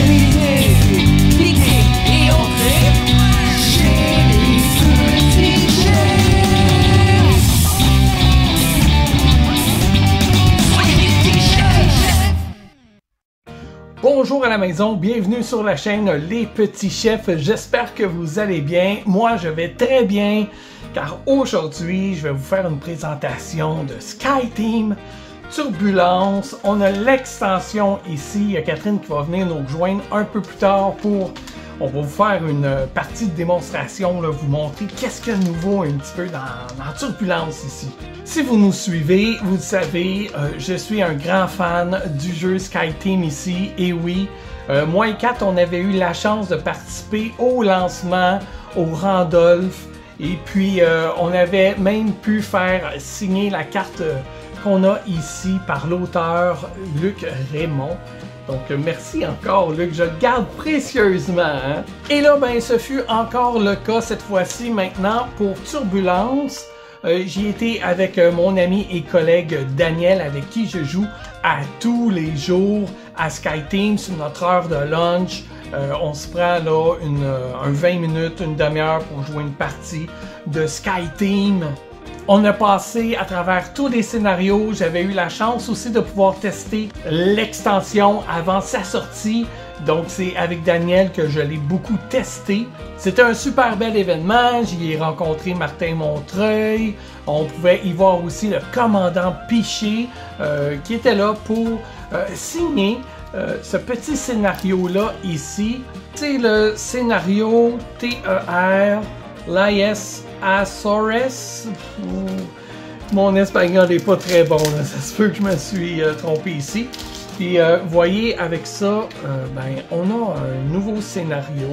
l'idée, cliquez et entrez chez les petits chefs. Soyez les petits chefs. Bonjour à la maison, bienvenue sur la chaîne Les Petits Chefs, j'espère que vous allez bien. Moi je vais très bien car aujourd'hui je vais vous faire une présentation de SkyTeam Turbulence. On a l'extension ici, il y a Catherine qui va venir nous rejoindre un peu plus tard on va vous faire une partie de démonstration, là, vous montrer qu'est-ce qu'il y a de nouveau un petit peu dans Turbulence ici. Si vous nous suivez, vous le savez, je suis un grand fan du jeu SkyTeam ici, et oui, moi et Kat, on avait eu la chance de participer au lancement, au Randolph, et puis on avait même pu faire signer la carte qu'on a ici par l'auteur Luc Raymond. Donc merci encore Luc, je le garde précieusement. Hein? Et là, ben, ce fut encore le cas cette fois-ci maintenant pour Turbulence. J'y étais avec mon ami et collègue Daniel, avec qui je joue à tous les jours à SkyTeam sur notre heure de lunch. On se prend là un 20 minutes, une demi-heure pour jouer une partie de SkyTeam. On a passé à travers tous les scénarios. J'avais eu la chance aussi de pouvoir tester l'extension avant sa sortie. Donc c'est avec Daniel que je l'ai beaucoup testé. C'était un super bel événement. J'y ai rencontré Martin Montreuil. On pouvait y voir aussi le commandant Piché qui était là pour signer ce petit scénario-là ici. C'est le scénario TER Lies Azores. Mon espagnol n'est pas très bon, là. Ça se peut que je me suis trompé ici. Puis, vous voyez, avec ça, ben, on a un nouveau scénario.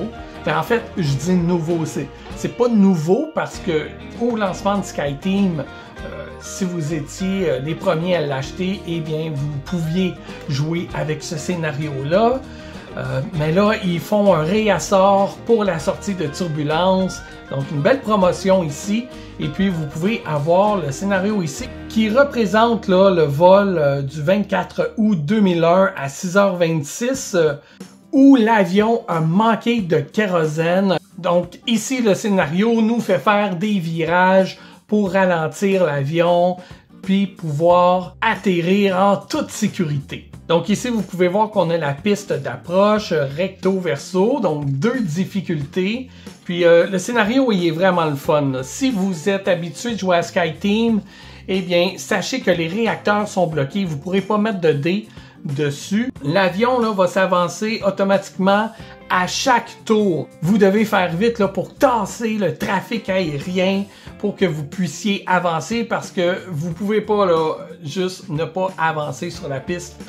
Ben, en fait, je dis nouveau, c'est pas nouveau parce que au lancement de SkyTeam, si vous étiez les premiers à l'acheter, eh bien, vous pouviez jouer avec ce scénario-là. Mais là, ils font un réassort pour la sortie de Turbulence. Donc, une belle promotion ici. Et puis, vous pouvez avoir le scénario ici qui représente là, le vol du 24 août 2001 à 6h26 où l'avion a manqué de kérosène. Donc, ici, le scénario nous fait faire des virages pour ralentir l'avion puis pouvoir atterrir en toute sécurité. Donc ici, vous pouvez voir qu'on a la piste d'approche recto-verso, donc 2 difficultés. Puis le scénario, il est vraiment le fun. Là. Si vous êtes habitué de jouer à SkyTeam, eh bien, sachez que les réacteurs sont bloqués. Vous ne pourrez pas mettre de dés dessus. L'avion là va s'avancer automatiquement à chaque tour. Vous devez faire vite là, pour tasser le trafic aérien pour que vous puissiez avancer parce que vous ne pouvez pas là, juste ne pas avancer sur la piste.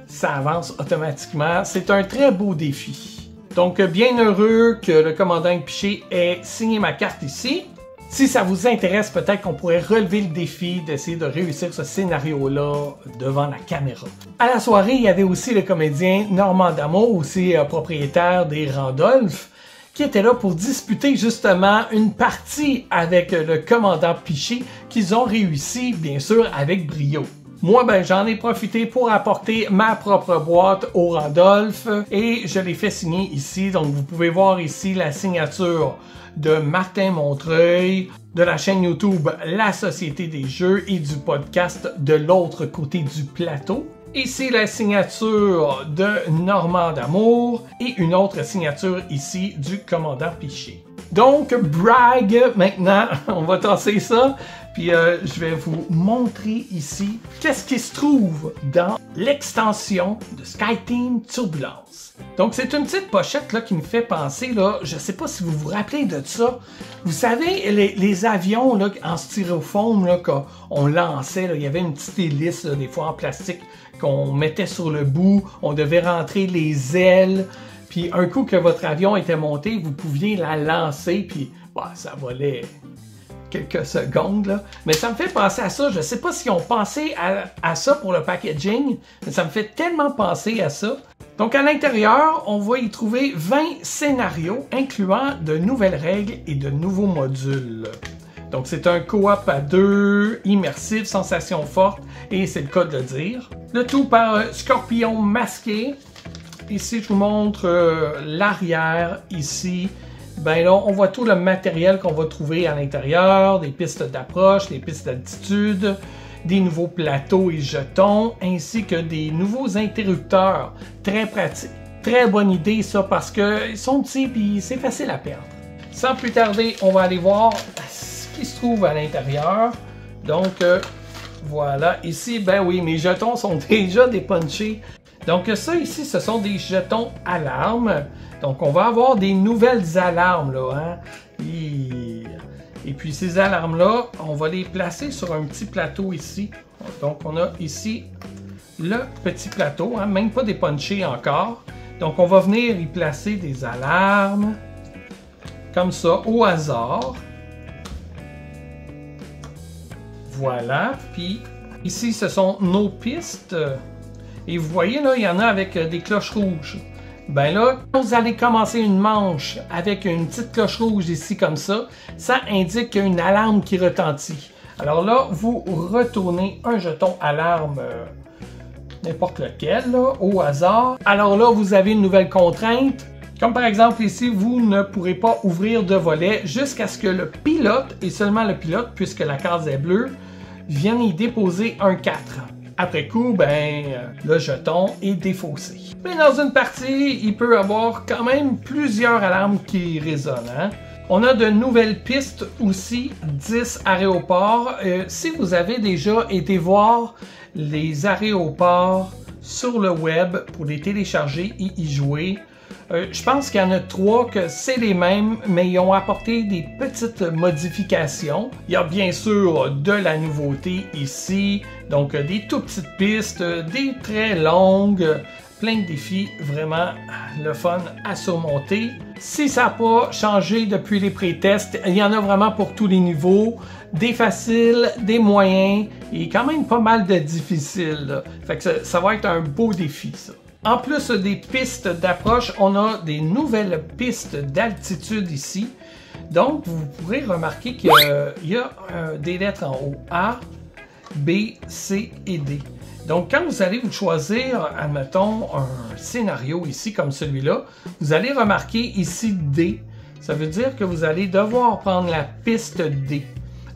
Ça avance automatiquement. C'est un très beau défi. Donc, bien heureux que le commandant Piché ait signé ma carte ici. Si ça vous intéresse, peut-être qu'on pourrait relever le défi d'essayer de réussir ce scénario-là devant la caméra. À la soirée, il y avait aussi le comédien Normand D'Amour, aussi propriétaire des Randolph, qui était là pour disputer justement une partie avec le commandant Piché qu'ils ont réussi, bien sûr, avec brio. Moi, ben, j'en ai profité pour apporter ma propre boîte au Randolph et je l'ai fait signer ici. Donc, vous pouvez voir ici la signature de Martin Montreuil, de la chaîne YouTube La Société des Jeux et du podcast De l'autre côté du plateau. Ici, la signature de Normand D'Amour et une autre signature ici du commandant Piché. Donc, brag, maintenant, on va tasser ça. Puis je vais vous montrer ici qu'est-ce qui se trouve dans l'extension de SkyTeam Turbulence. Donc c'est une petite pochette là, qui me fait penser, là, je ne sais pas si vous vous rappelez de ça. Vous savez, les avions là, en styrofoam qu'on lançait, là, il y avait une petite hélice, là, des fois en plastique, qu'on mettait sur le bout. On devait rentrer les ailes. Puis un coup que votre avion était monté, vous pouviez la lancer, puis bah, ça volait quelques secondes, là. Mais ça me fait penser à ça. Je ne sais pas si on pensait à ça pour le packaging, mais ça me fait tellement penser à ça. Donc, à l'intérieur, on va y trouver 20 scénarios, incluant de nouvelles règles et de nouveaux modules. Donc, c'est un coop à 2, immersif, sensation forte, et c'est le cas de le dire. Le tout par Scorpion Masqué. ici je vous montre l'arrière ici. Ben là, on voit tout le matériel qu'on va trouver à l'intérieur, des pistes d'approche, des pistes d'altitude, des nouveaux plateaux et jetons, ainsi que des nouveaux interrupteurs. Très pratique. Très bonne idée ça, parce qu'ils sont petits et c'est facile à perdre. Sans plus tarder, on va aller voir ce qui se trouve à l'intérieur. Donc, voilà. Ici, ben oui, mes jetons sont déjà dépunchés. Donc ça ici, ce sont des jetons alarmes. Donc on va avoir des nouvelles alarmes là. Hein? Et puis ces alarmes-là, on va les placer sur un petit plateau ici. Donc on a ici le petit plateau, hein? Même pas dépunché encore. Donc on va venir y placer des alarmes, comme ça, au hasard. Voilà. Puis ici, ce sont nos pistes. Et vous voyez, là, il y en a avec des cloches rouges. Ben là, quand vous allez commencer une manche avec une petite cloche rouge ici comme ça indique qu'il y a une alarme qui retentit. Alors là, vous retournez un jeton alarme, n'importe lequel, là, au hasard. Alors là, vous avez une nouvelle contrainte. Comme par exemple ici, vous ne pourrez pas ouvrir de volet jusqu'à ce que le pilote, et seulement le pilote, puisque la case est bleue, vienne y déposer un 4. Après coup, ben, le jeton est défaussé. Mais dans une partie, il peut y avoir quand même plusieurs alarmes qui résonnent. Hein? On a de nouvelles pistes aussi, 10 aéroports. Si vous avez déjà été voir les aéroports sur le web pour les télécharger et y jouer, je pense qu'il y en a 3 que c'est les mêmes, mais ils ont apporté des petites modifications. Il y a bien sûr de la nouveauté ici, donc des tout petites pistes, des très longues, plein de défis, vraiment le fun à surmonter. Si ça n'a pas changé depuis les pré-tests, il y en a vraiment pour tous les niveaux, des faciles, des moyens et quand même pas mal de difficiles. Là. Fait que ça va être un beau défi ça. En plus des pistes d'approche, on a des nouvelles pistes d'altitude ici. Donc, vous pourrez remarquer qu'il y a des lettres en haut. A, B, C et D. Donc, quand vous allez vous choisir, admettons, un scénario ici comme celui-là, vous allez remarquer ici D. Ça veut dire que vous allez devoir prendre la piste D.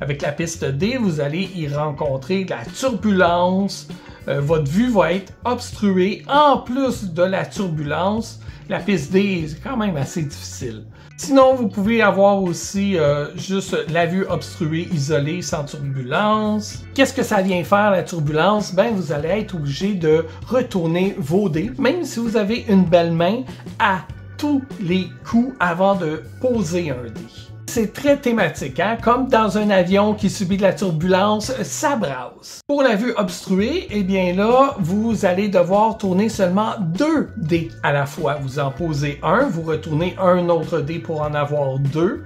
Avec la piste D, vous allez y rencontrer de la turbulence. Votre vue va être obstruée. En plus de la turbulence, la piste D est quand même assez difficile. Sinon, vous pouvez avoir aussi juste la vue obstruée, isolée, sans turbulence. Qu'est-ce que ça vient faire, la turbulence? Ben, vous allez être obligé de retourner vos dés, même si vous avez une belle main, à tous les coups avant de poser un dé. C'est très thématique, hein? Comme dans un avion qui subit de la turbulence, ça brasse. Pour la vue obstruée, eh bien là, vous allez devoir tourner seulement 2 dés à la fois. Vous en posez un, vous retournez un autre dé pour en avoir 2.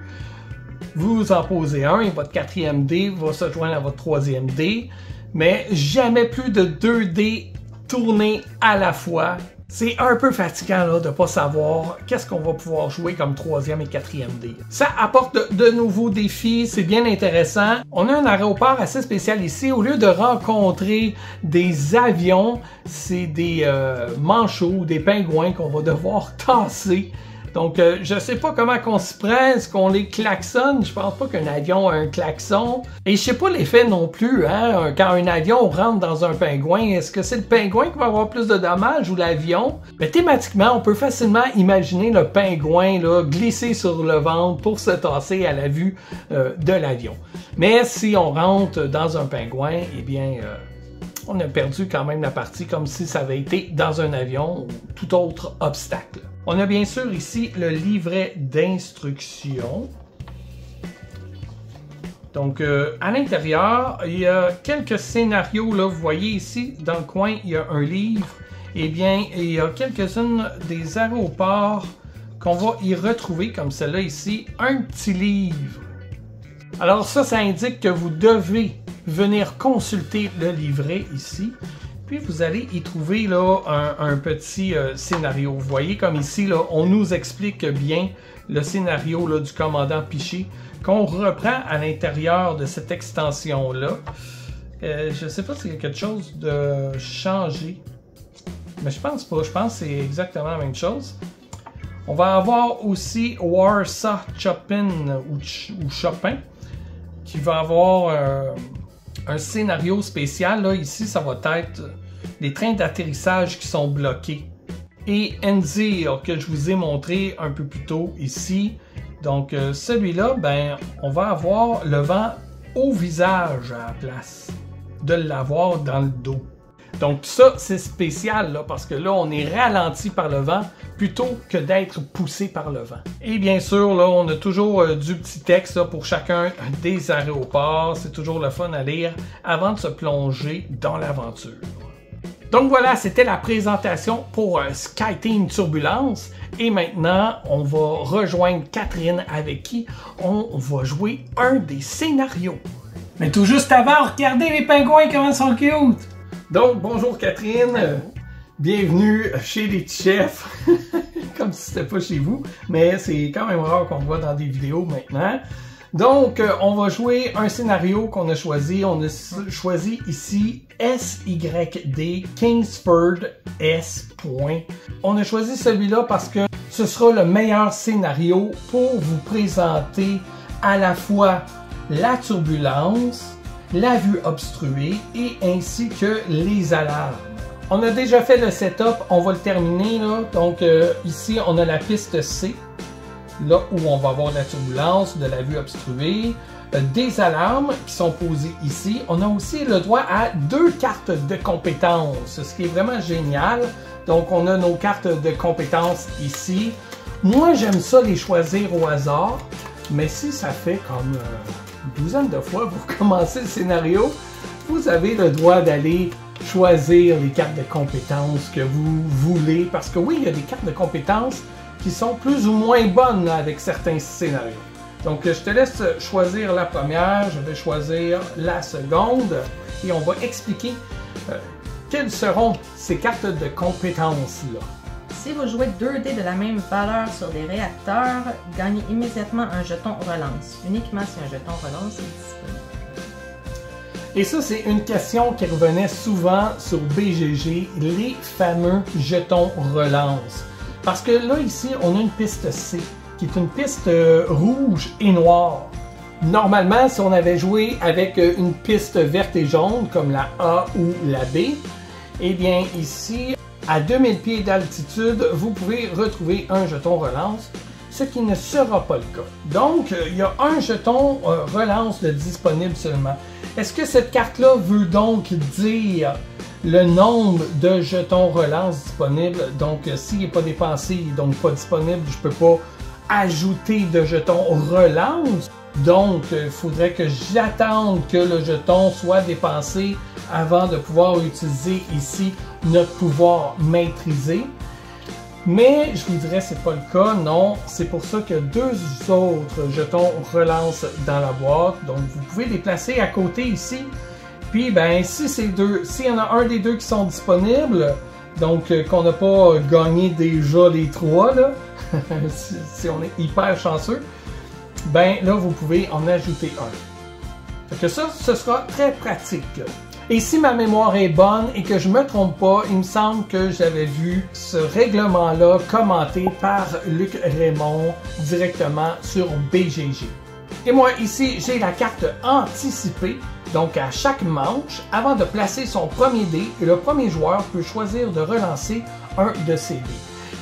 Vous en posez un et votre 4e dé va se joindre à votre 3e dé. Mais jamais plus de 2 dés tournés à la fois. C'est un peu fatigant là, de ne pas savoir qu'est-ce qu'on va pouvoir jouer comme 3e et 4e dé. Ça apporte de nouveaux défis, c'est bien intéressant. On a un aéroport assez spécial ici. Au lieu de rencontrer des avions, c'est des manchots, des pingouins qu'on va devoir tasser. Donc, je sais pas comment qu'on s'y prend, est-ce qu'on les klaxonne? Je pense pas qu'un avion a un klaxon. Et je sais pas l'effet non plus, hein? Quand un avion rentre dans un pingouin, est-ce que c'est le pingouin qui va avoir plus de dommages ou l'avion? Mais thématiquement, on peut facilement imaginer le pingouin là, glisser sur le ventre pour se tasser à la vue de l'avion. Mais si on rentre dans un pingouin, eh bien... on a perdu quand même la partie comme si ça avait été dans un avion ou tout autre obstacle. On a bien sûr ici le livret d'instructions. Donc à l'intérieur, il y a quelques scénarios. Là, vous voyez ici dans le coin, il y a un livre. Eh bien, il y a quelques-unes des aéroports qu'on va y retrouver, comme celle-là ici, un petit livre. Alors ça indique que vous devez venir consulter le livret ici. Puis vous allez y trouver là, un petit scénario. Vous voyez comme ici, là, on nous explique bien le scénario là, du commandant Piché qu'on reprend à l'intérieur de cette extension-là. Je ne sais pas s'il y a quelque chose de changé. Mais je pense pas, je pense que c'est exactement la même chose. On va avoir aussi Warsaw Chopin ou Chopin qui va avoir un scénario spécial. Là, ici, ça va être les trains d'atterrissage qui sont bloqués. Et Enzir que je vous ai montré un peu plus tôt ici. Donc celui-là, ben, on va avoir le vent au visage à la place de l'avoir dans le dos. Donc ça, c'est spécial là, parce que là, on est ralenti par le vent plutôt que d'être poussé par le vent. Et bien sûr, là, on a toujours du petit texte là, pour chacun des aéroports. C'est toujours le fun à lire avant de se plonger dans l'aventure. Donc voilà, c'était la présentation pour SkyTeam Turbulence. Et maintenant, on va rejoindre Catherine avec qui on va jouer un des scénarios. Mais tout juste avant, regardez les pingouins, comment ils sont cute! Donc, bonjour Catherine, bienvenue chez les petits chefs, comme si c'était pas chez vous, mais c'est quand même rare qu'on voit dans des vidéos maintenant. Donc, on va jouer un scénario qu'on a choisi. On a choisi ici SYD Kingsford S. On a choisi celui-là parce que ce sera le meilleur scénario pour vous présenter à la fois la turbulence, la vue obstruée et ainsi que les alarmes. On a déjà fait le setup, on va le terminer là. Donc ici on a la piste C, là où on va avoir de la turbulence, de la vue obstruée, des alarmes qui sont posées ici. On a aussi le droit à 2 cartes de compétences, ce qui est vraiment génial. Donc on a nos cartes de compétences ici. Moi j'aime ça les choisir au hasard, mais si ça fait comme une douzaine de fois pour commencer le scénario, vous avez le droit d'aller choisir les cartes de compétences que vous voulez, parce que oui, il y a des cartes de compétences qui sont plus ou moins bonnes là, avec certains scénarios. Donc je te laisse choisir la première, je vais choisir la seconde et on va expliquer quelles seront ces cartes de compétences-là. Si vous jouez 2 dés de la même valeur sur des réacteurs, gagnez immédiatement un jeton relance. Uniquement si un jeton relance est disponible. Et ça, c'est une question qui revenait souvent sur BGG, les fameux jetons relance. Parce que là, ici, on a une piste C, qui est une piste rouge et noire. Normalement, si on avait joué avec une piste verte et jaune, comme la A ou la B, eh bien ici, à 2000 pieds d'altitude, vous pouvez retrouver un jeton relance, ce qui ne sera pas le cas. Donc, il y a un jeton relance de disponible seulement. Est-ce que cette carte-là veut donc dire le nombre de jetons relance disponibles? Donc, s'il n'est pas dépensé, donc pas disponible, je ne peux pas ajouter de jetons relance. Donc, il faudrait que j'attende que le jeton soit dépensé avant de pouvoir utiliser ici notre pouvoir maîtriser. Mais je vous dirais c'est pas le cas, non. C'est pour ça qu'il y a 2 autres jetons relance dans la boîte. Donc vous pouvez les placer à côté ici. Puis ben si s'il y en a un des 2 qui sont disponibles, donc qu'on n'a pas gagné déjà les 3 là, si on est hyper chanceux, ben là vous pouvez en ajouter un. Fait que ça, ce sera très pratique. Et si ma mémoire est bonne et que je ne me trompe pas, il me semble que j'avais vu ce règlement-là commenté par Luc Raymond directement sur BGG. Et moi, ici, j'ai la carte anticipée. Donc, à chaque manche, avant de placer son premier dé, le premier joueur peut choisir de relancer un de ses dés.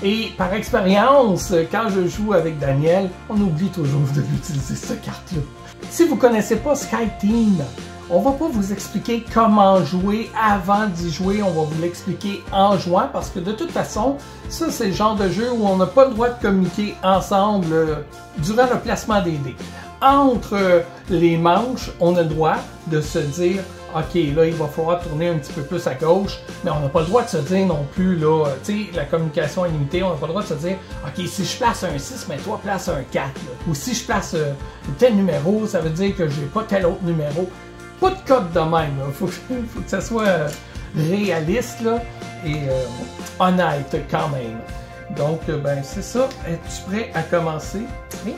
Et par expérience, quand je joue avec Daniel, on oublie toujours de l'utiliser, cette carte-là. Si vous ne connaissez pas SkyTeam, on va pas vous expliquer comment jouer avant d'y jouer, on va vous l'expliquer en jouant parce que de toute façon, ça c'est le genre de jeu où on n'a pas le droit de communiquer ensemble durant le placement des dés. Entre les manches, on a le droit de se dire ok, là il va falloir tourner un petit peu plus à gauche, mais on n'a pas le droit de se dire non plus, là, tu sais, la communication est limitée, on n'a pas le droit de se dire ok, si je place un 6, mais toi place un 4, là. Ou si je place tel numéro, ça veut dire que j'ai pas tel autre numéro. Pas de code de même, il faut que ça soit réaliste là, et honnête quand même. Donc, ben c'est ça. Es-tu prêt à commencer? Oui.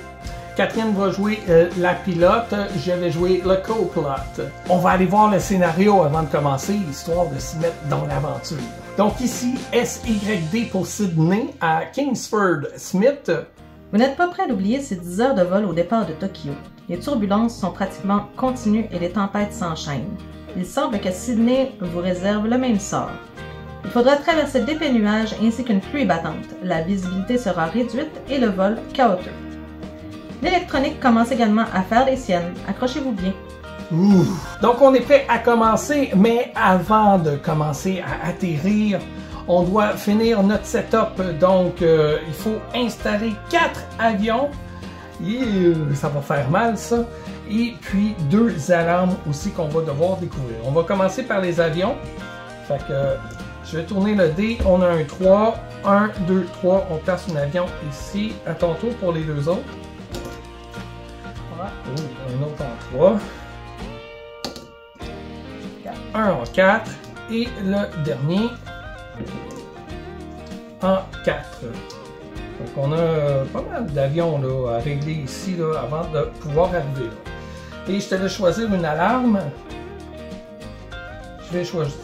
Catherine va jouer la pilote, je vais jouer le copilote. On va aller voir le scénario avant de commencer, histoire de s'y mettre dans l'aventure. Donc ici, SYD pour Sydney à Kingsford Smith. Vous n'êtes pas prêt d'oublier ces 10 heures de vol au départ de Tokyo. Les turbulences sont pratiquement continues et les tempêtes s'enchaînent. Il semble que Sydney vous réserve le même sort. Il faudra traverser d'épais nuages ainsi qu'une pluie battante. La visibilité sera réduite et le vol chaotique. L'électronique commence également à faire les siennes. Accrochez-vous bien. Ouh. Donc on est prêt à commencer, mais avant de commencer à atterrir, on doit finir notre setup. Donc il faut installer 4 avions. Ça va faire mal ça. Et puis 2 alarmes aussi qu'on va devoir découvrir. On va commencer par les avions. Fait que je vais tourner le dé. On a un 3. 1, 2, 3. On place un avion ici. À ton tour pour les 2 autres. Un autre en 3. Un en 4. Et le dernier en 4. Donc on a pas mal d'avions à régler ici là, avant de pouvoir arriver là. Et je te laisse choisir une alarme. Je vais choisir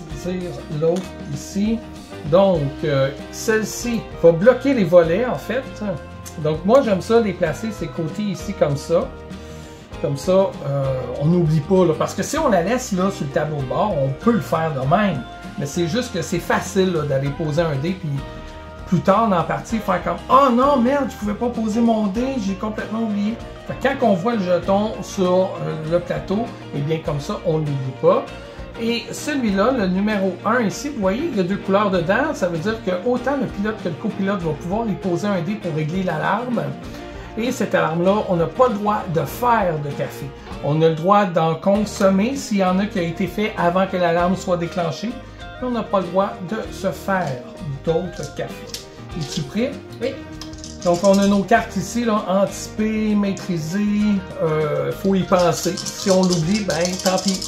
l'autre ici. Donc celle-ci va bloquer les volets en fait. Donc moi j'aime ça les placer ces côtés ici comme ça. Comme ça, on n'oublie pas là, parce que si on la laisse là sur le tableau de bord, on peut le faire de même. Mais c'est juste que c'est facile d'aller poser un dé puis plus tard dans la partie, faire comme « Oh non, merde, je pouvais pas poser mon dé, j'ai complètement oublié. » Quand on voit le jeton sur le plateau, et bien comme ça, on ne l'oublie pas. Et celui-là, le numéro 1 ici, vous voyez, il y a 2 couleurs dedans. Ça veut dire que autant le pilote que le copilote va pouvoir y poser un dé pour régler l'alarme. Et cette alarme-là, on n'a pas le droit de faire de café. On a le droit d'en consommer s'il y en a qui a été fait avant que l'alarme soit déclenchée. Mais on n'a pas le droit de se faire d'autres cafés. Es-tu prêt? Oui. Donc, on a nos cartes ici, là, anticipées, maîtrisées. Faut y penser. Si on l'oublie, ben, tant pis.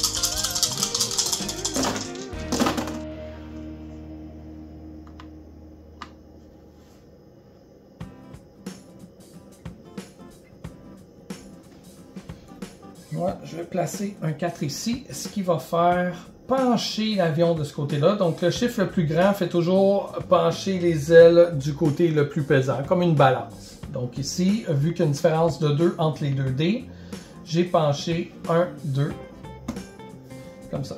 Moi, je vais placer un 4 ici, ce qui va faire pencher l'avion de ce côté-là. Donc, le chiffre le plus grand fait toujours pencher les ailes du côté le plus pesant, comme une balance. Donc ici, vu qu'il y a une différence de 2 entre les 2 dés, j'ai penché 1, 2, comme ça.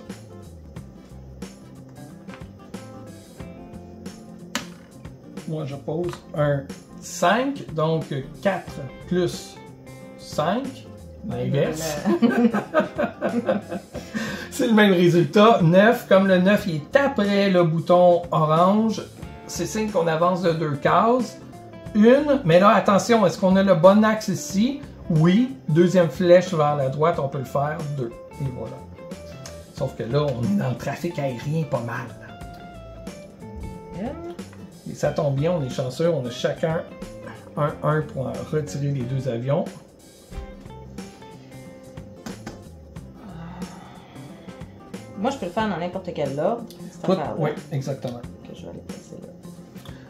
Moi, je pose un 5, donc 4 plus 5. L'inverse. C'est le même résultat. 9, comme le 9 il est après le bouton orange, c'est signe qu'on avance de 2 cases. Une, mais là attention, est-ce qu'on a le bon axe ici? Oui. Deuxième flèche vers la droite, on peut le faire. 2. Et voilà. Sauf que là, on est dans le trafic aérien pas mal. Et ça tombe bien, on est chanceux, on a chacun un 1 pour retirer les 2 avions. Moi, je peux le faire dans n'importe quel ordre. Oui, exactement. Que je vais aller placer là.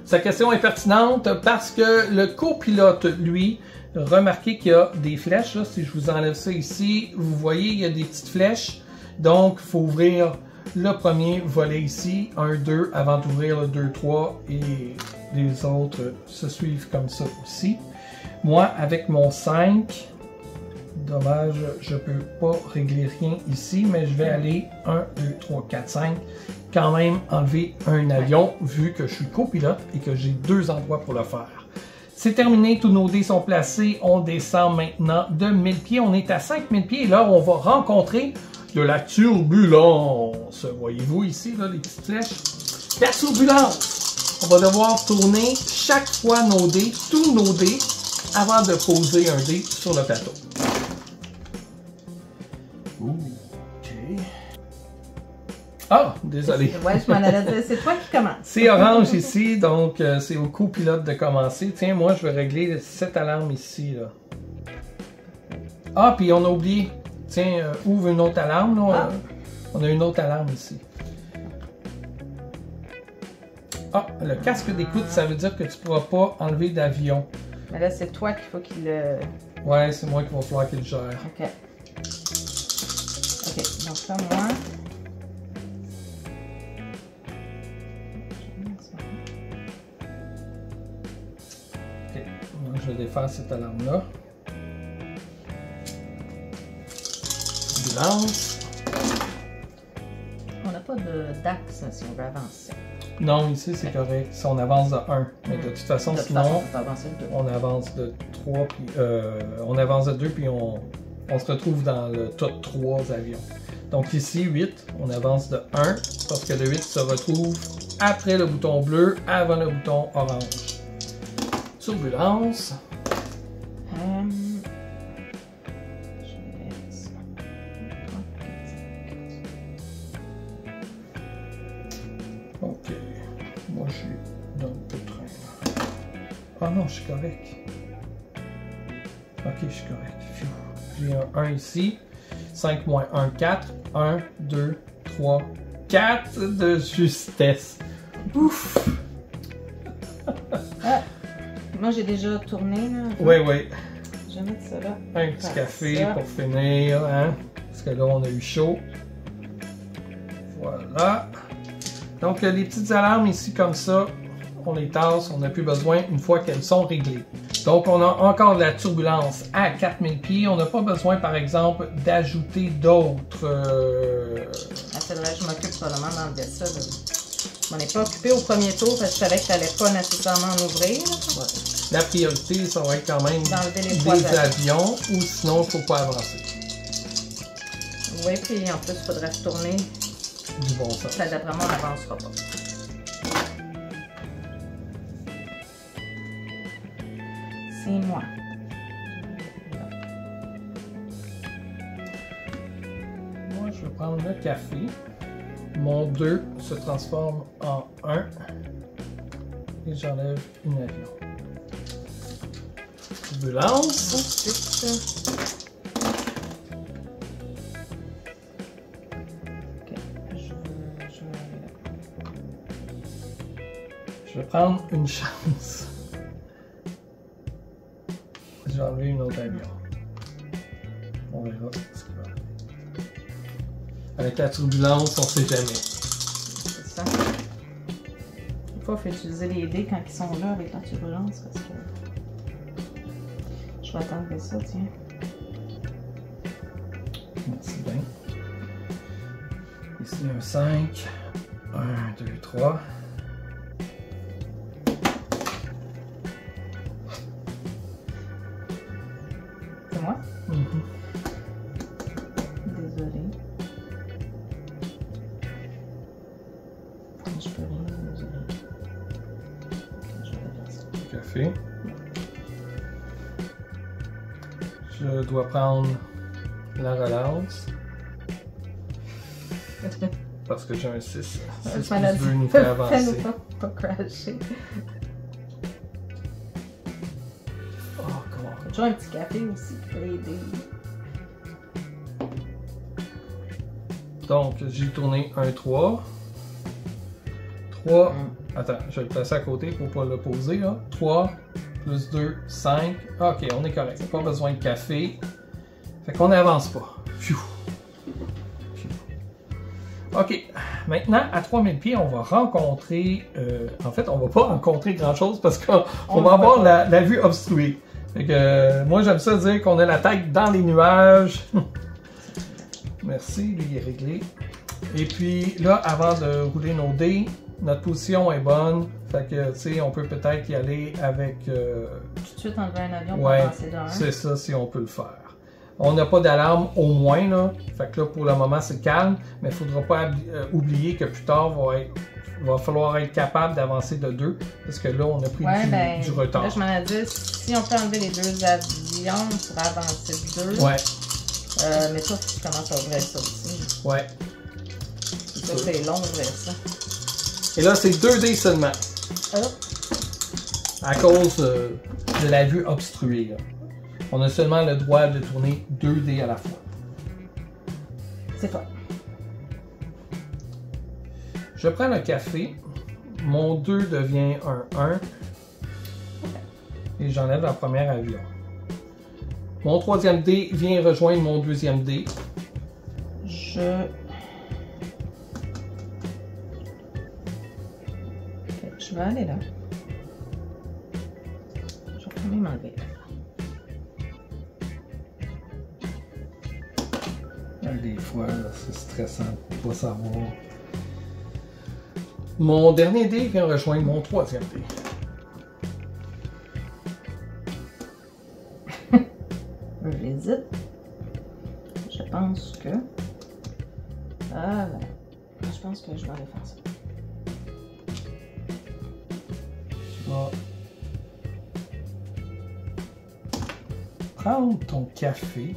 Sa question est pertinente parce que le copilote, lui, remarquez qu'il y a des flèches. Là, si je vous enlève ça ici, vous voyez, il y a des petites flèches. Donc, il faut ouvrir le premier volet ici, 1, 2, avant d'ouvrir le 2, 3 et les autres se suivent comme ça aussi. Moi, avec mon 5... Dommage, je peux pas régler rien ici, mais je vais aller 1, 2, 3, 4, 5. Quand même enlever un avion, vu que je suis copilote et que j'ai 2 endroits pour le faire. C'est terminé, tous nos dés sont placés. On descend maintenant de 1000 pieds. On est à 5000 pieds et là, on va rencontrer de la turbulence. Voyez-vous ici, là, les petites flèches? La turbulence! On va devoir tourner chaque fois nos dés, tous nos dés, avant de poser un dé sur le plateau. OK. Ah, désolé. Ouais, je m'en allais dire, c'est toi qui commence. C'est orange ici, donc c'est au copilote de commencer. Tiens, moi, je vais régler cette alarme ici, là. Ah, puis on a oublié. Tiens, ouvre une autre alarme, là. On a une autre alarme ici. Ah, le casque d'écoute, ça veut dire que tu pourras pas enlever d'avion. Mais là, c'est toi qu'il faut qu'il le... Ouais, c'est moi qui va falloir qu'il le gère. OK. OK, donc ça, moi... je vais défaire cette alarme-là. Turbulence. On n'a pas d'axe si on veut avancer. Non, ici c'est correct. Si on avance de 1. Mais de toute façon, De toute sinon, façon, on peut avancer le 2. on avance de 3, puis on avance de 2, puis on se retrouve dans le top 3 avions. Donc ici, 8, on avance de 1, parce que le 8 se retrouve après le bouton bleu, avant le bouton orange. Turbulence. Ok. Moi, je suis dans le train. Ah non, je suis correct. Ok, je suis correct. Phew. J'ai un 1 ici. 5 moins 1, 4. 1, 2, 3, 4 de justesse. Ouf! Ah, moi, j'ai déjà tourné. Là. Oui, oui. Je vais mettre ça là. Un petit Comme café ça. pour finir, hein? Parce que là, on a eu chaud. Voilà. Donc, les petites alarmes ici, comme ça, on les tasse, on n'a plus besoin une fois qu'elles sont réglées. Donc, on a encore de la turbulence à 4000 pieds. On n'a pas besoin, par exemple, d'ajouter d'autres... Ah, c'est vrai, je m'occupe probablement d'enlever ça. Là. Je m'en ai pas occupé au premier tour parce que je savais que tu n'allais pas nécessairement en ouvrir. Ouais. La priorité, ça va être quand même D'enlever les des trois avions, ou sinon, il ne faut pas avancer. Oui, puis en plus, il faudrait retourner. Du bon sens. Ça, d'après moi, on n'avancera pas. C'est moi. Moi, je vais prendre le café. Mon 2 se transforme en 1. Et j'enlève une avion. Turbulence. Ensuite, ok, je vais aller là. Je vais prendre une chance. Je vais enlever une autre avion. On verra ce qu'il va arriver. Avec la turbulence, on sait jamais. C'est ça. Des fois, il faut utiliser les dés quand ils sont là avec la turbulence parce que. Je vais attendre ça, tiens. Merci bien. Ici un 5. 1, 2, 3. C'est moi? Mhm. Désolée. Je peux rien, désolée. Ok, je vais faire ça. Café. Je dois prendre la relance. Parce que j'ai un 6. 6 plus 2 nous fait avancer. Fais-nous pas crasher. Oh, comment? Toujours un petit café aussi pour aider. Donc, j'ai tourné un 3. 3. Attends, je vais le placer à côté pour pas le poser. Là. 3 plus 2, 5. Ok, on est correct. Pas besoin de café. Fait qu'on n'avance pas. Pfiou. Pfiou. Ok, maintenant à 3000 pieds, on va rencontrer. En fait, on va pas rencontrer grand chose parce qu'on va avoir la vue obstruée. Fait que moi, j'aime ça dire qu'on a la tête dans les nuages. Merci, lui il est réglé. Et puis là, avant de rouler nos dés, notre position est bonne. Fait que, tu sais, on peut peut-être y aller avec... Tout de suite enlever un avion pour ouais, passer d'un. c'est ça, si on peut le faire. On n'a pas d'alarme au moins, là. Fait que là, pour le moment, c'est calme. Mais il ne faudra pas oublier que plus tard, va falloir être capable d'avancer de 2. Parce que là, on a pris du retard. Là, je m'en ai dit, si on peut enlever les 2 avions, on pourrait avancer de 2. Ouais, Mais toi, tu commences à ouvrir ça aussi. ouais. Ça, c'est long ouvrir ça. Et là, c'est 2 dés seulement. Hop. À cause de la vue obstruée, là. On a seulement le droit de tourner 2 dés à la fois. C'est pas. Je prends le café. Mon 2 devient un 1. Et j'enlève la première avion. Mon 3e dé vient rejoindre mon 2e dé. Je vais aller là. Je vais vais m'enlever. Des fois, c'est stressant de ne pas savoir. Mon dernier dé vient rejoindre mon troisième dé. J'hésite. Je pense que... Ah, voilà. Je pense que je vais aller faire ça. Tu vas prendre ton café.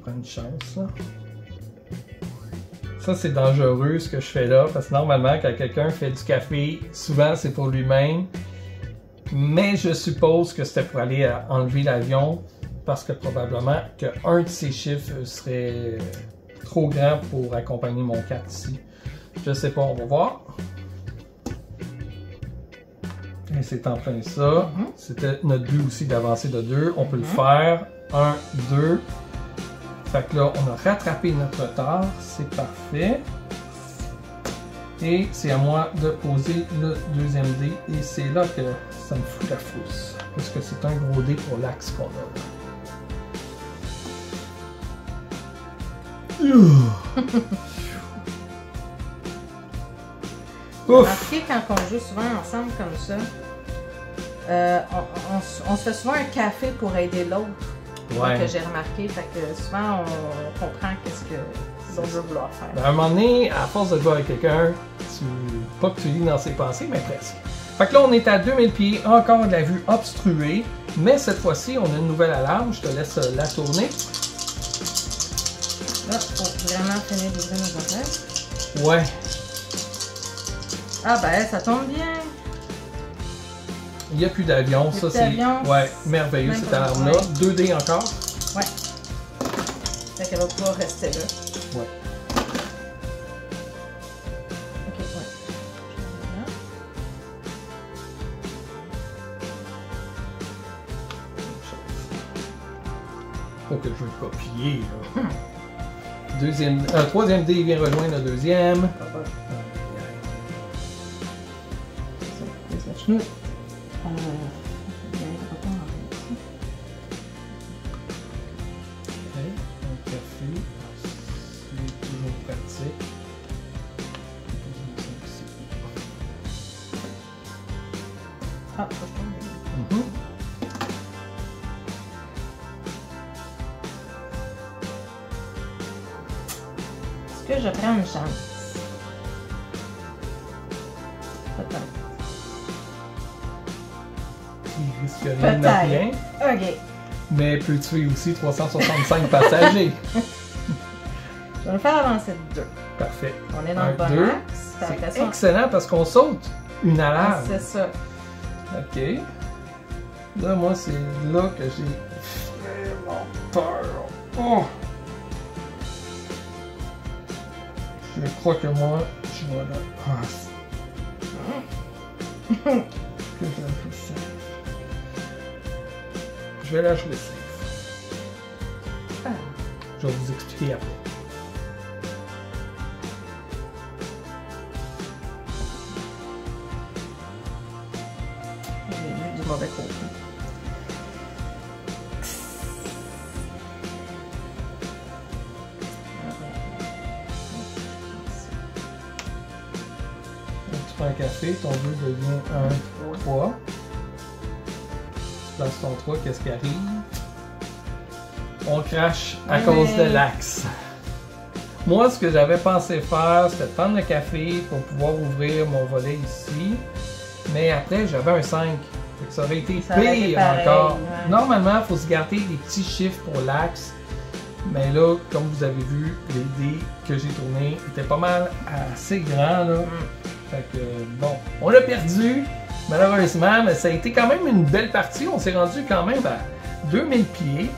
Prends une chance, là. Ça, c'est dangereux ce que je fais là, parce que normalement, quand quelqu'un fait du café, souvent c'est pour lui-même. Mais je suppose que c'était pour aller enlever l'avion, parce que probablement qu'un de ces chiffres serait trop grand pour accompagner mon 4 ici. Je sais pas, on va voir. Et c'est en plein ça. C'était notre but aussi d'avancer de 2. On peut le faire. 1, 2. Fait que là, on a rattrapé notre retard. C'est parfait. Et c'est à moi de poser le deuxième dé. Et c'est là que ça me fout la frousse. Parce que c'est un gros dé pour l'axe qu'on a. Remarquez, quand on joue souvent ensemble comme ça, on se fait souvent un café pour aider l'autre. Ouais. Que j'ai remarqué, fait que souvent on comprend qu'est-ce que l'on veut vouloir faire. Ben, à un moment donné, à force de jouer avec quelqu'un, pas que tu lis dans ses pensées, mais presque. Fait que là, on est à 2000 pieds, encore de la vue obstruée, mais cette fois-ci, on a une nouvelle alarme. Je te laisse la tourner. Là, faut vraiment finir d'ouvrir nos affaires. Ouais. Ah ben, ça tombe bien. Il n'y a plus d'avion, ça c'est ouais, merveilleux Même cette pas alarme-là. 2D encore. Ouais. Fait qu'elle va pouvoir rester là. Ouais. Ok, ouais. Faut que je veux copier là. Troisième dé vient rejoindre le deuxième. Un café, c'est toujours pratique. Ah, faut que je tombe. Est-ce que je prends une chance? Peut-être. Il risque rien de rien. Ok. Mais peut tuer aussi 365 passagers. Je vais me faire avancer de 2. Parfait. On est dans le bon 2. axe. C'est excellent parce qu'on saute une alarme. C'est ça. Ok. Là, moi, c'est là que j'ai vraiment peur. Oh! Je crois que moi, je vais la passe. Que je la joue safe. Je vais la jouer safe. Ah. Je vais vous expliquer après. J'ai vu du mauvais côté. Donc, tu prends un café, ton 2 devient un 3. Tu places ton 3, qu'est-ce qui arrive? On crache à cause de l'axe. Moi, ce que j'avais pensé faire, c'était de prendre le café pour pouvoir ouvrir mon volet ici. Mais après, j'avais un 5. Fait que ça aurait été Ça aurait été pire pareil, encore. ouais. Normalement, il faut se garder des petits chiffres pour l'axe. Mais là, comme vous avez vu, les dés que j'ai tournés étaient pas mal assez grands. Là. Fait que, bon, on l'a perdu, malheureusement, mais ça a été quand même une belle partie. On s'est rendu quand même à 2000 pieds.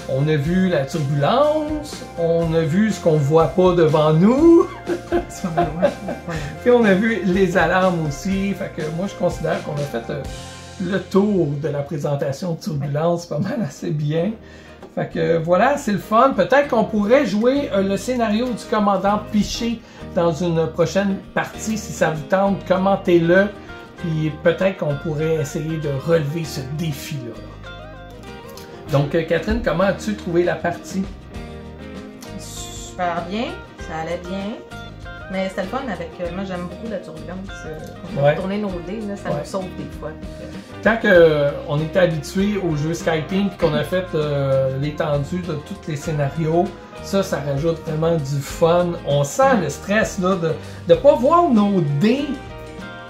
On a vu la turbulence, on a vu ce qu'on voit pas devant nous. Puis on a vu les alarmes aussi. Fait que moi, je considère qu'on a fait le tour de la présentation de turbulence pas mal assez bien. Fait que voilà, c'est le fun. Peut-être qu'on pourrait jouer le scénario du commandant Piché dans une prochaine partie si ça vous tente. Commentez-le. Puis peut-être qu'on pourrait essayer de relever ce défi-là. Donc, Catherine, comment as-tu trouvé la partie? Super bien, ça allait bien. Mais c'était le fun avec. Moi, j'aime beaucoup la turbulence. On peut tourner nos dés, là, ça nous sauve des fois. Quand on était habitué au jeu Skyteam et qu'on a fait l'étendue de tous les scénarios, ça rajoute vraiment du fun. On sent le stress là, de ne pas voir nos dés.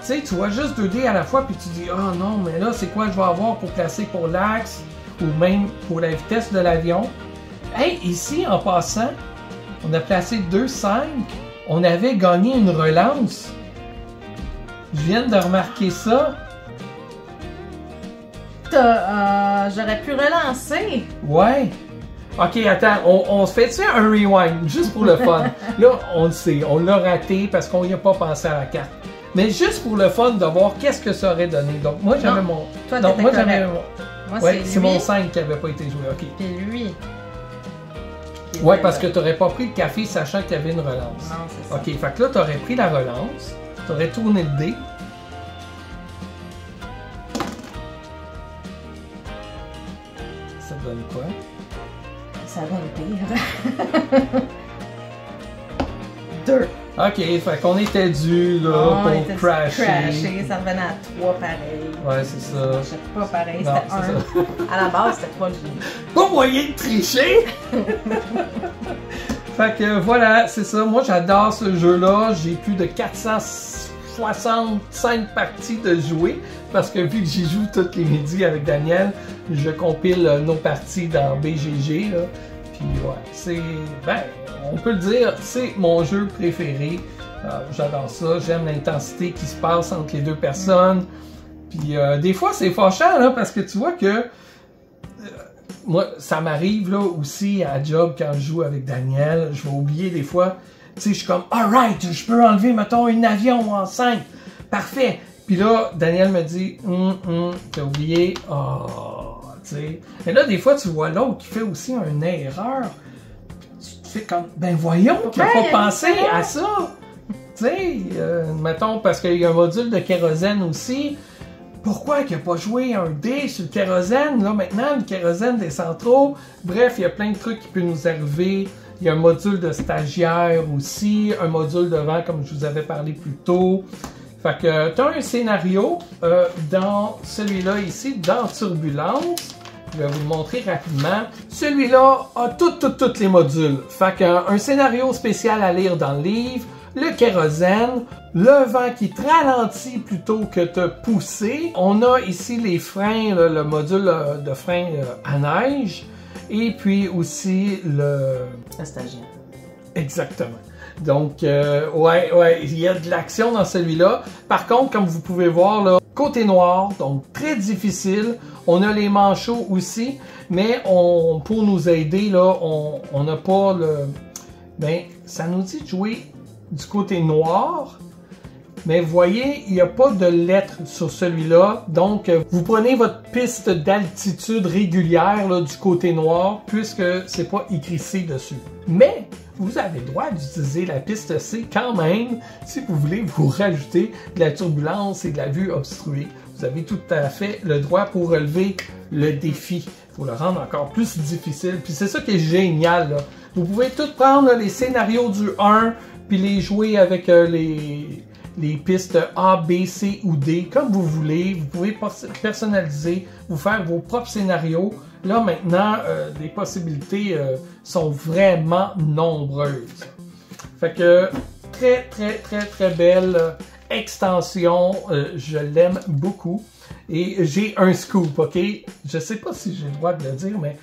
Tu sais, tu vois juste 2 dés à la fois puis tu dis « Ah non, mais là, c'est quoi je vais avoir pour placer pour l'axe ou même pour la vitesse de l'avion? » Hey, ici, en passant, on a placé 2-5. On avait gagné une relance. Je viens de remarquer ça. J'aurais pu relancer. Ouais. Ok, attends, on se fait un rewind, juste pour le fun. Là, on le sait, on l'a raté parce qu'on n'y a pas pensé à la carte. Mais juste pour le fun de voir qu'est-ce que ça aurait donné. Donc, moi, j'avais mon... Toi, donc, moi, j'avais mon... Moi, ouais, c'est lui. mon 5 qui n'avait pas été joué, ok. Puis lui. Ouais, parce que tu n'aurais pas pris le café sachant qu'il y avait une relance. Non, c'est ça. Ok, fait que là, tu aurais pris la relance, tu aurais tourné le dé. Ça donne quoi? Ça va le pire. 2. Ok, fait qu'on était dû là pour crasher. Ça revenait à 3 pareil. Ouais, c'est ça. Ça marchait pas pareil, Non, c'était 1. À la base, c'était 3 juillet. Pas moyen de tricher! Fait que voilà, c'est ça. Moi, j'adore ce jeu-là. J'ai plus de 465 parties de jouer parce que vu que j'y joue tous les midis avec Daniel, je compile nos parties dans BGG. Là. Puis ouais, c'est... Ben, on peut le dire, c'est mon jeu préféré. J'adore ça. J'aime l'intensité qui se passe entre les deux personnes. Puis des fois, c'est fâchant là, parce que tu vois que... moi, ça m'arrive là aussi à job quand je joue avec Daniel. Je vais oublier des fois. Tu sais, je suis comme, alright, je peux enlever, mettons, un avion en 5. Parfait. Puis là, Daniel me dit, t'as oublié. Oh, tu sais. Et là, des fois, tu vois l'autre qui fait aussi une erreur. Tu te fais comme, ben voyons, qui n'a pas pensé à ça. Tu sais, mettons, parce qu'il y a un module de kérosène aussi. Pourquoi qu'il n'a pas joué un dé sur le kérosène? Là, maintenant, le kérosène descend trop. Bref, il y a plein de trucs qui peuvent nous arriver. Il y a un module de stagiaire aussi, un module de vent, comme je vous avais parlé plus tôt. Fait que tu as un scénario dans celui-là ici, dans Turbulence. Je vais vous le montrer rapidement. Celui-là a tous les modules. Fait qu'un scénario spécial à lire dans le livre. Le kérosène, le vent qui te ralentit plutôt que te pousser. On a ici les freins, là, le module de frein à neige. Et puis aussi le stagiaire. Exactement. Donc, ouais, il y a de l'action dans celui-là. Par contre, comme vous pouvez voir, là, côté noir, donc très difficile. On a les manchots aussi, mais pour nous aider, là, on n'a pas le... Ben, ça nous dit de jouer du côté noir, mais vous voyez, il n'y a pas de lettres sur celui-là, donc vous prenez votre piste d'altitude régulière là, du côté noir, puisque c'est pas écrit C dessus. Mais vous avez le droit d'utiliser la piste C quand même, si vous voulez vous rajouter de la turbulence et de la vue obstruée. Vous avez tout à fait le droit pour relever le défi, pour le rendre encore plus difficile. Puis c'est ça qui est génial, là. Vous pouvez tout prendre là, les scénarios du 1, puis les jouer avec les pistes A, B, C ou D, comme vous voulez. Vous pouvez personnaliser, vous faire vos propres scénarios. Là, maintenant, les possibilités sont vraiment nombreuses. Fait que, très belle extension. Je l'aime beaucoup. Et j'ai un scoop, OK? Je sais pas si j'ai le droit de le dire, mais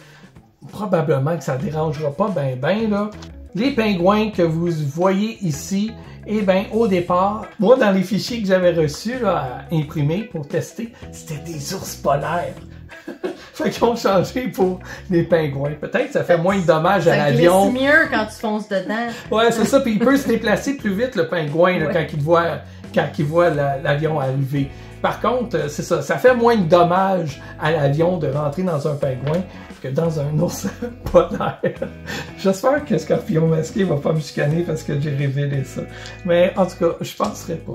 probablement que ça ne dérangera pas ben là. Les pingouins que vous voyez ici, eh bien, au départ, moi, dans les fichiers que j'avais reçus là, à imprimer pour tester, c'était des ours polaires. Fait qu'ils ont changé pour des pingouins. Peut-être que ça fait moins de dommages à l'avion. Ça glisse mieux quand tu fonces dedans. Ouais, c'est ça. Puis il peut se déplacer plus vite, le pingouin, là, quand il voit l'avion arriver. par contre, c'est ça, ça fait moins de dommages à l'avion de rentrer dans un pingouin que dans un ours polaire. J'espère que Scorpion Masqué va pas me chicaner parce que j'ai révélé ça. Mais en tout cas, je penserai pas,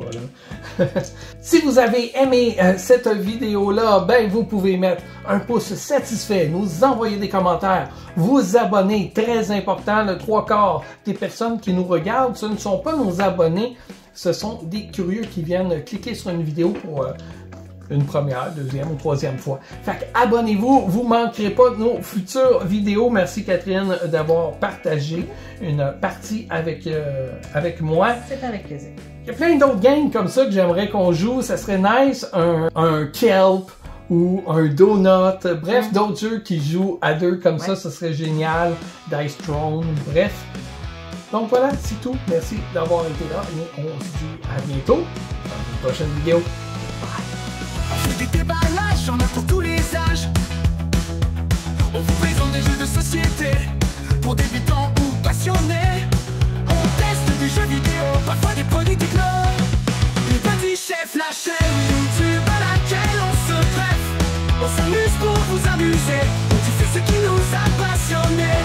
là. Si vous avez aimé cette vidéo-là, ben vous pouvez mettre un pouce satisfait, nous envoyer des commentaires, vous abonner, très important, le 3/4 des personnes qui nous regardent, ce ne sont pas nos abonnés, ce sont des curieux qui viennent cliquer sur une vidéo pour une première, deuxième ou troisième fois. Fait que abonnez-vous, vous manquerez pas de nos futures vidéos. Merci Catherine d'avoir partagé une partie avec moi. C'est avec plaisir. Il y a plein d'autres games comme ça que j'aimerais qu'on joue. Ça serait nice, un Kelp ou un Donut. Bref, d'autres jeux qui jouent à deux comme ça, ce serait génial. Dice Throne, bref. Donc voilà, c'est tout. Merci d'avoir été là et on se dit à bientôt dans une prochaine vidéo. On fait des déballages, y'en a pour tous les âges. On vous présente des jeux de société pour débutants ou passionnés. On teste des jeux vidéo, parfois des produits techno. Les petits chefs, la chaîne YouTube à laquelle on se greffe. On s'amuse pour vous amuser, on diffuse ce qui nous a passionnés.